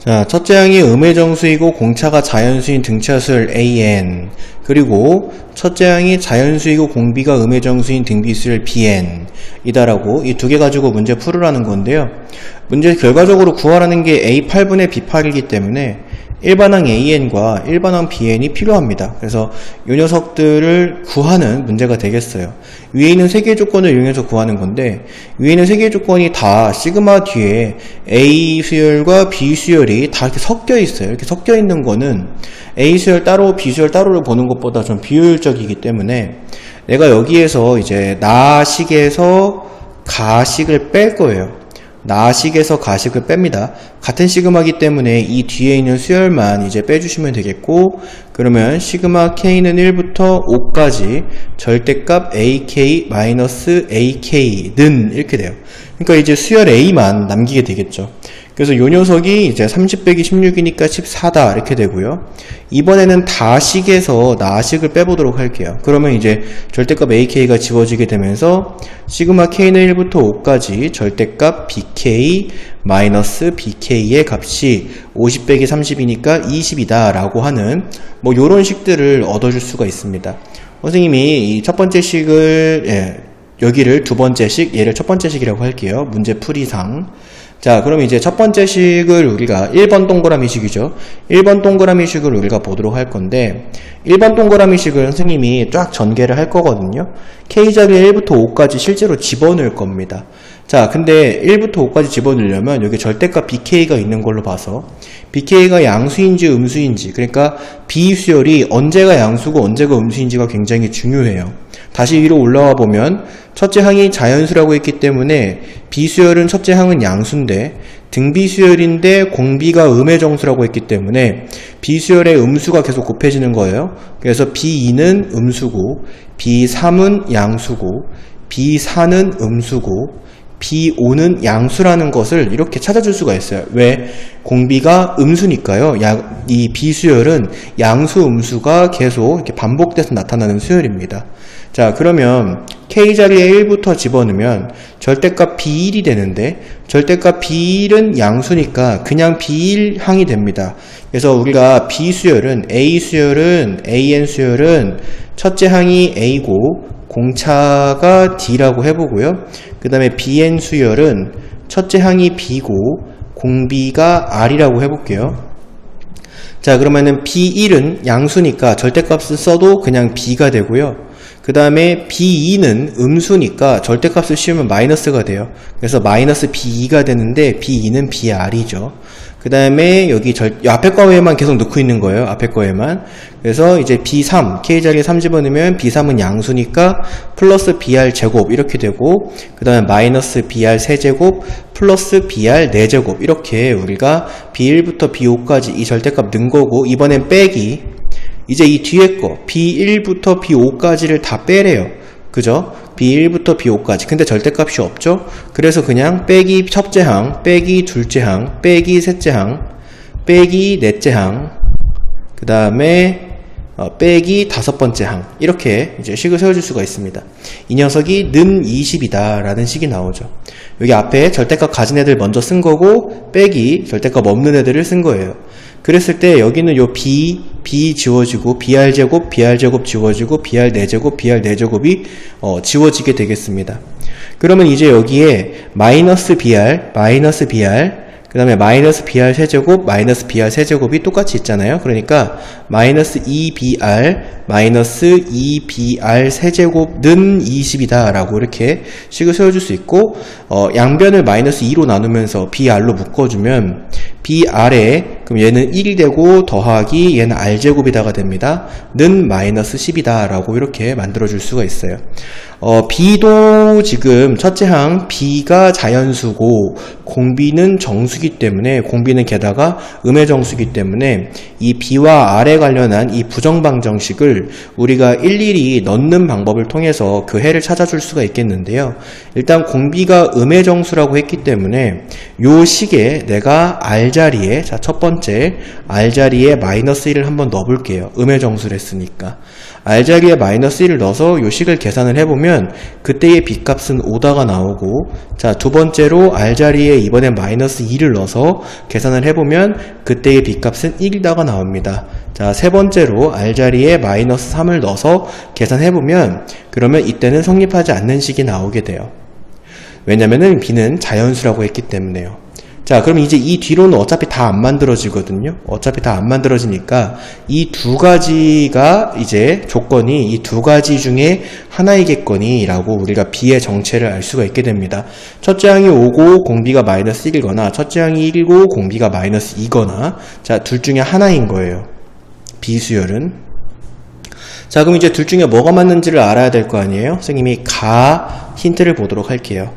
자, 첫째 항이 음의 정수이고 공차가 자연수인 등차 수열 AN, 그리고 첫째 항이 자연수이고 공비가 음의 정수인 등비 수열 BN 이다라고 이 두 개 가지고 문제 풀으라는 건데요. 문제 결과적으로 구하라는 게 A8분의 B8이기 때문에 일반항 AN과 일반항 BN이 필요합니다. 그래서 이 녀석들을 구하는 문제가 되겠어요. 위에 있는 세 개의 조건을 이용해서 구하는 건데, 위에 있는 세 개의 조건이 다 시그마 뒤에 A 수열과 B 수열이 다 이렇게 섞여 있어요. 이렇게 섞여 있는 거는 A 수열 따로 B 수열 따로를 보는 것보다 좀 비효율적이기 때문에 내가 여기에서 이제 나식에서 가식을 뺄 거예요. 나식에서 가식을 뺍니다. 같은 시그마이기 때문에 이 뒤에 있는 수열만 이제 빼주시면 되겠고, 그러면 시그마 K는 1부터 5까지 절대값 AK-AK는 이렇게 돼요. 그러니까 이제 수열 A만 남기게 되겠죠. 그래서 요 녀석이 이제 30 빼기 16이니까 14다 이렇게 되고요. 이번에는 다식에서 나식을 빼보도록 할게요. 그러면 이제 절대값 AK가 지워지게 되면서 시그마 K는 1부터 5까지 절대값 BK 마이너스 BK의 값이 50 빼기 30이니까 20이다 라고 하는 뭐 요런 식들을 얻어줄 수가 있습니다. 선생님이 이 첫 번째 식을 여기를 두 번째 식, 얘를 첫 번째 식이라고 할게요. 문제 풀이상. 자, 그럼 이제 첫 번째 식을 우리가 1번 동그라미 식이죠. 1번 동그라미 식을 우리가 보도록 할 건데, 1번 동그라미 식을 선생님이 쫙 전개를 할 거거든요. K자리에 1부터 5까지 실제로 집어넣을 겁니다. 자, 근데 1부터 5까지 집어넣으려면 여기 절대값 BK가 있는 걸로 봐서 BK가 양수인지 음수인지, 그러니까 B수열이 언제가 양수고 언제가 음수인지가 굉장히 중요해요. 다시 위로 올라와 보면 첫째 항이 자연수라고 했기 때문에 B수열은 첫째 항은 양수인데 등비수열인데 공비가 음의 정수라고 했기 때문에 B수열의 음수가 계속 곱해지는 거예요. 그래서 B2는 음수고 B3은 양수고 B4는 음수고 B5는 양수라는 것을 이렇게 찾아줄 수가 있어요. 왜? 공비가 음수니까요. 이 B수열은 양수, 음수가 계속 이렇게 반복돼서 나타나는 수열입니다. 자, 그러면 K자리에 1부터 집어넣으면 절대값 B1이 되는데, 절대값 B1은 양수니까 그냥 B1항이 됩니다. 그래서 우리가 B수열은, A수열은, AN수열은 첫째 항이 A고 공차가 D라고 해보고요. 그 다음에 BN 수열은 첫째 항이 B고 공비가 R이라고 해볼게요. 자, 그러면은 B1은 양수니까 절대값을 써도 그냥 B가 되고요. 그 다음에 B2는 음수니까 절대값을 씌우면 마이너스가 돼요. 그래서 마이너스 B2가 되는데 B2는 BR이죠. 그 다음에 여기 앞에 거에만 계속 넣고 있는 거예요. 앞에 거에만. 그래서 이제 B3, K자리에 3 집어넣으면 B3은 양수니까 플러스 BR 제곱 이렇게 되고, 그 다음에 마이너스 BR 세제곱 플러스 BR 4제곱 이렇게 우리가 B1부터 B5까지 이 절대값 넣은 거고, 이번엔 빼기, 이제 이 뒤에 거 B1부터 B5까지를 다 빼래요. 그죠? B1부터 B5까지. 근데 절대값이 없죠? 그래서 그냥 빼기 첫째 항, 빼기 둘째 항, 빼기 셋째 항, 빼기 넷째 항, 그 다음에 빼기 다섯 번째 항, 이렇게 이제 식을 세워줄 수가 있습니다. 이 녀석이 는 20이다 라는 식이 나오죠. 여기 앞에 절대값 가진 애들 먼저 쓴 거고, 빼기 절대값 없는 애들을 쓴 거예요. 그랬을 때 여기는 요 B 지워지고 BR제곱, BR제곱 지워지고 BR 4제곱, BR 4제곱이 지워지게 되겠습니다. 그러면 이제 여기에 마이너스 BR, 그 다음에 마이너스 BR 세제곱, 마이너스 BR 세제곱이 똑같이 있잖아요. 그러니까 마이너스 2BR, 마이너스 2BR 세제곱는 20이다 라고 이렇게 식을 세워줄 수 있고, 양변을 마이너스 2로 나누면서 BR로 묶어주면 BR에, 그럼 얘는 1이 되고 더하기 얘는 R제곱이다가 됩니다. 는 마이너스 10이다 라고 이렇게 만들어줄 수가 있어요. B도 지금 첫째 항 B가 자연수고 공비는 정수기 때문에, 공비는 게다가 음의 정수기 때문에 이 B와 R에 관련한 이 부정방정식을 우리가 일일이 넣는 방법을 통해서 그 해를 찾아줄 수가 있겠는데요. 일단 공비가 음의 정수라고 했기 때문에 요 식에 내가 R제곱 R자리에, 자, 첫 번째 R자리에 마이너스 1을 한번 넣어볼게요. 음의 정수를 했으니까. R자리에 마이너스 1을 넣어서 요 식을 계산을 해보면 그때의 B값은 5다가 나오고, 자, 두 번째로 R자리에 이번엔 마이너스 2를 넣어서 계산을 해보면 그때의 B값은 1이다가 나옵니다. 자, 세 번째로 R자리에 마이너스 3을 넣어서 계산해보면 그러면 이때는 성립하지 않는 식이 나오게 돼요. 왜냐면은 B는 자연수라고 했기 때문에요. 자, 그럼 이제 이 뒤로는 어차피 다 안 만들어지거든요. 어차피 다 안 만들어지니까 이 두 가지가 이제 조건이 이 두 가지 중에 하나이겠거니 라고 우리가 B의 정체를 알 수가 있게 됩니다. 첫째 항이 5고 공비가 마이너스 1이거나 첫째 항이 1이고 공비가 마이너스 2거나, 자, 둘 중에 하나인 거예요. B 수열은. 자, 그럼 이제 둘 중에 뭐가 맞는지를 알아야 될 거 아니에요? 선생님이 가 힌트를 보도록 할게요.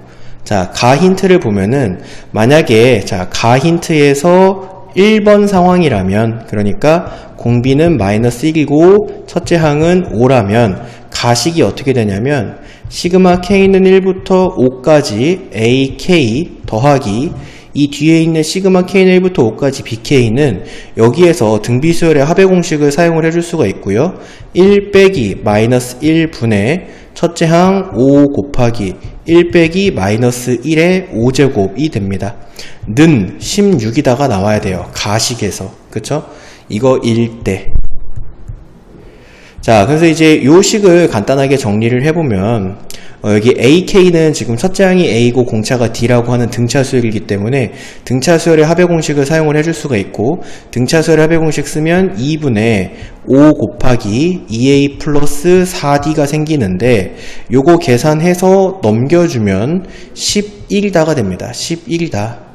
자, 가 힌트를 보면은 만약에, 자, 가 힌트에서 1번 상황이라면, 그러니까 공비는 마이너스 1이고 첫째 항은 5라면 가식이 어떻게 되냐면 시그마 K는 1부터 5까지 AK 더하기 이 뒤에 있는 시그마 K는 1부터 5까지 BK는 여기에서 등비수열의 합의 공식을 사용을 해줄 수가 있고요. 1 빼기 마이너스 1분의 첫째 항 5 곱하기 1 빼기 마이너스 1의 5제곱이 됩니다. 는 16이다가 나와야 돼요. 가식에서. 그쵸? 이거 1대. 자, 그래서 이제 요 식을 간단하게 정리를 해보면 여기 AK는 지금 첫째 항이 A고 공차가 D라고 하는 등차 수열이기 때문에 등차 수열의 합의 공식을 사용을 해줄 수가 있고, 등차 수열의 합의 공식 쓰면 2분의 5 곱하기 2A 플러스 4D가 생기는데 요거 계산해서 넘겨주면 11이다가 됩니다. 11이다.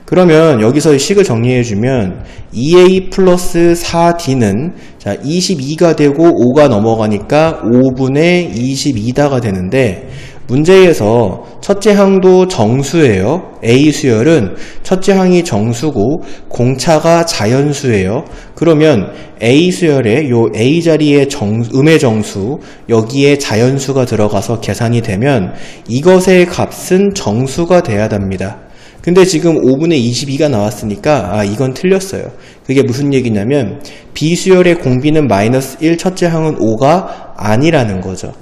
그러면 여기서 식을 정리해주면 2A 플러스 4D는 자 22가 되고 5가 넘어가니까 5분의 22다가 되는데, 문제에서 첫째 항도 정수예요. A 수열은 첫째 항이 정수고 공차가 자연수예요. 그러면 A 수열에 요 A 자리에 음의 정수, 여기에 자연수가 들어가서 계산이 되면 이것의 값은 정수가 돼야 됩니다. 근데 지금 5분의 22가 나왔으니까 이건 틀렸어요. 그게 무슨 얘기냐면 B수열의 공비는 마이너스 1, 첫째 항은 5가 아니라는 거죠.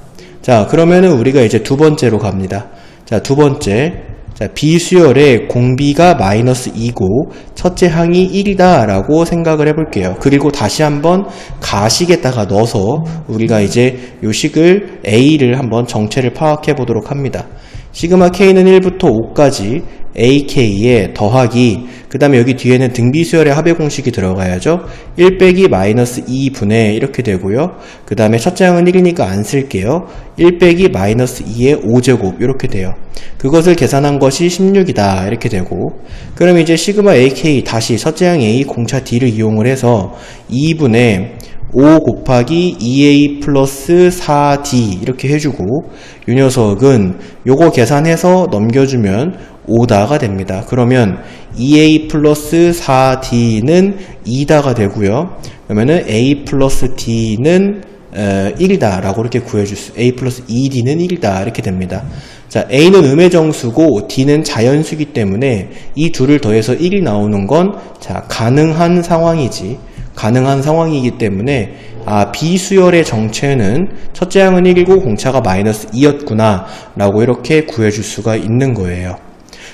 자, 그러면은 우리가 이제 두 번째로 갑니다. 자, 두 번째. 자, B수열의 공비가 마이너스 2고 첫째 항이 1이다 라고 생각을 해볼게요. 그리고 다시 한번 가식에다가 넣어서 우리가 이제 요 식을 A를 한번 정체를 파악해 보도록 합니다. 시그마 K는 1부터 5까지 AK에 더하기, 그 다음에 여기 뒤에는 등비수열의 합의 공식이 들어가야죠. 1 빼기 마이너스 2분의 이렇게 되고요. 그 다음에 첫째 항은 1이니까 안 쓸게요. 1 빼기 마이너스 2의 5제곱 이렇게 돼요. 그것을 계산한 것이 16이다 이렇게 되고, 그럼 이제 시그마 AK 다시 첫째 항 A 공차 D를 이용을 해서 2분의 5 곱하기 2A 플러스 4D 이렇게 해주고, 이 녀석은 요거 계산해서 넘겨주면 5다가 됩니다. 그러면 2A 플러스 4D는 2다가 되고요. 그러면은 A 플러스 D는 1이다 라고 이렇게 구해줄 수, A 플러스 2D는 1이다 이렇게 됩니다. 자, A는 음의 정수고 D는 자연수이기 때문에 이 둘을 더해서 1이 나오는 건 자, 가능한 상황이지. 가능한 상황이기 때문에 B수열의 정체는 첫째 항은 1이고 공차가 마이너스 2였구나 라고 이렇게 구해줄 수가 있는 거예요.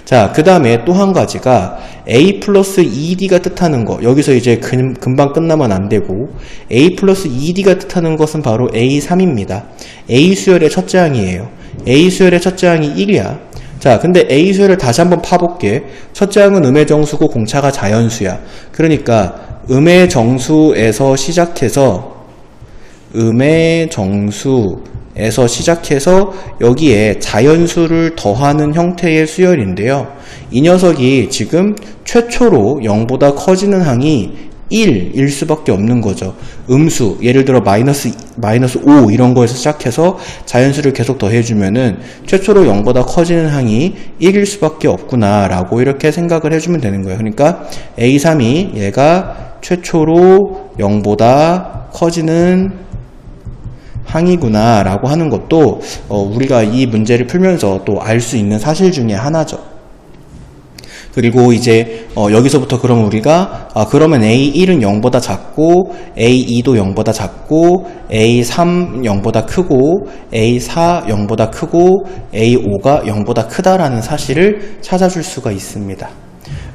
자, 그 다음에 또 한 가지가 A 플러스 2D가 뜻하는 거, 여기서 이제 금방 끝나면 안 되고, A 플러스 2D가 뜻하는 것은 바로 A3입니다. A 수열의 첫째 항이에요. A 수열의 첫째 항이 1이야. 자, 근데 A 수열을 다시 한번 파볼게. 첫째 항은 음의 정수고 공차가 자연수야. 그러니까 음의 정수에서 시작해서 여기에 자연수를 더하는 형태의 수열인데요. 이 녀석이 지금 최초로 0보다 커지는 항이 1일 수밖에 없는 거죠. 음수, 예를 들어 마이너스 5 이런 거에서 시작해서 자연수를 계속 더해주면은 최초로 0보다 커지는 항이 1일 수밖에 없구나 라고 이렇게 생각을 해주면 되는 거예요. 그러니까 A3이 얘가 최초로 0보다 커지는 항이구나 라고 하는 것도 우리가 이 문제를 풀면서 또 알 수 있는 사실 중에 하나죠. 그리고 이제 여기서부터 그러면 우리가 그러면 A1은 0보다 작고 A2도 0보다 작고 A3 0보다 크고 A4 0보다 크고 A5가 0보다 크다라는 사실을 찾아줄 수가 있습니다.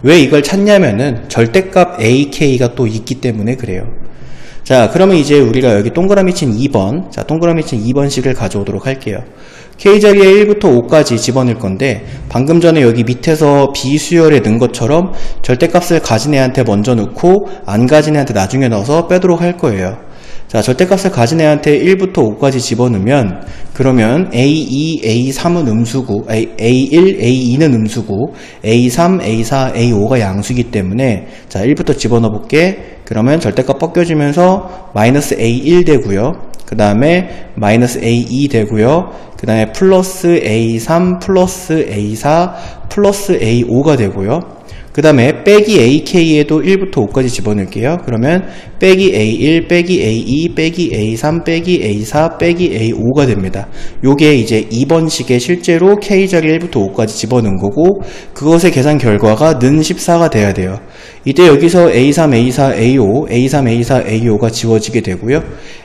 왜 이걸 찾냐면은 절대값 AK가 또 있기 때문에 그래요. 자, 그러면 이제 우리가 여기 동그라미 친 2번, 자, 동그라미 친 2번식을 가져오도록 할게요. K자리에 1부터 5까지 집어넣을 건데, 방금 전에 여기 밑에서 B수열에 넣은 것처럼 절대값을 가진 애한테 먼저 넣고, 안 가진 애한테 나중에 넣어서 빼도록 할 거예요. 자, 절대값을 가진 애한테 1부터 5까지 집어넣으면, 그러면 A2, A3은 음수고, A1, A2는 음수고, A3, A4, A5가 양수이기 때문에, 자, 1부터 집어넣어 볼게. 그러면 절대값 벗겨지면서 마이너스 A1 되고요. 그 다음에 마이너스 A2 되고요. 그 다음에 플러스 A3 플러스 A4 플러스 A5가 되고요. 그 다음에 빼기 AK에도 1부터 5까지 집어넣을게요. 그러면 빼기 A1 빼기 A2 빼기 A3 빼기 A4 빼기 A5가 됩니다. 요게 이제 2번식의 실제로 K자리 1부터 5까지 집어넣은 거고, 그것의 계산 결과가 는 14가 돼야 돼요. 이때 여기서 A3, A4, A5, A3, A4, A5가 지워지게 되고요.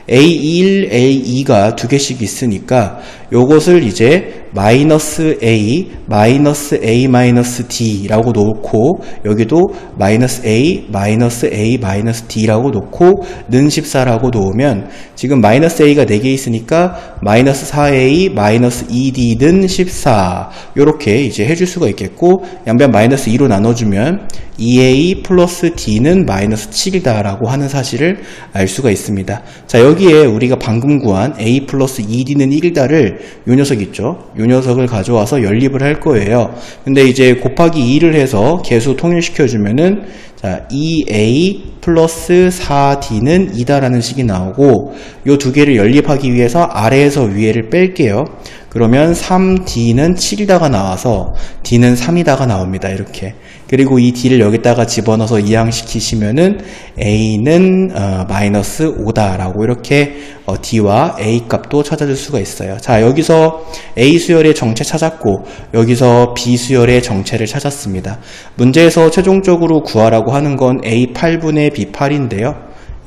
A1, A2가 두 개씩 있으니까 요것을 이제 마이너스 A, 마이너스 A, 마이너스 D라고 놓고, 여기도 마이너스 A, 마이너스 A, 마이너스 D라고 놓고 는 14라고 놓으면 지금 마이너스 A가 4개 있으니까 마이너스 4A, 마이너스 2D 는 14 요렇게 이제 해줄 수가 있겠고, 양변 마이너스 2로 나눠주면 2A 플러스 D는 마이너스 7이다 라고 하는 사실을 알 수가 있습니다. 자, 여기에 우리가 방금 구한 A 플러스 2D는 1이다를 요 녀석 있죠? 요 녀석을 가져와서 연립을 할 거예요. 근데 이제 곱하기 2를 해서 개수 통일시켜주면은, 자, 2A 플러스 4D는 2다라는 식이 나오고, 요 두 개를 연립하기 위해서 아래에서 위에를 뺄게요. 그러면 3D는 7이다가 나와서 D는 3이다가 나옵니다. 이렇게. 그리고 이 D를 여기다가 집어넣어서 이항시키시면은 A는 마이너스 5다라고 이렇게 D와 A 값도 찾아줄 수가 있어요. 자, 여기서 A 수열의 정체 찾았고, 여기서 B 수열의 정체를 찾았습니다. 문제에서 최종적으로 구하라고 하는 건 A8분의 B8인데요.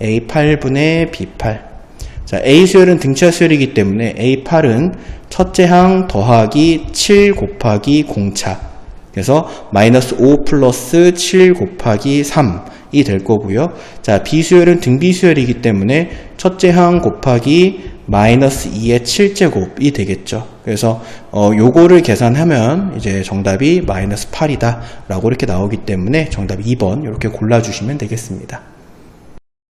A8분의 B8. 자, A 수열은 등차 수열이기 때문에 A8은 첫째 항 더하기 7 곱하기 공차. 그래서 마이너스 5 플러스 7 곱하기 3이 될 거고요. 자, B수열은 등비수열이기 때문에 첫째 항 곱하기 마이너스 2의 7제곱이 되겠죠. 그래서 요거를 계산하면 이제 정답이 마이너스 8이다 라고 이렇게 나오기 때문에 정답 2번 이렇게 골라주시면 되겠습니다.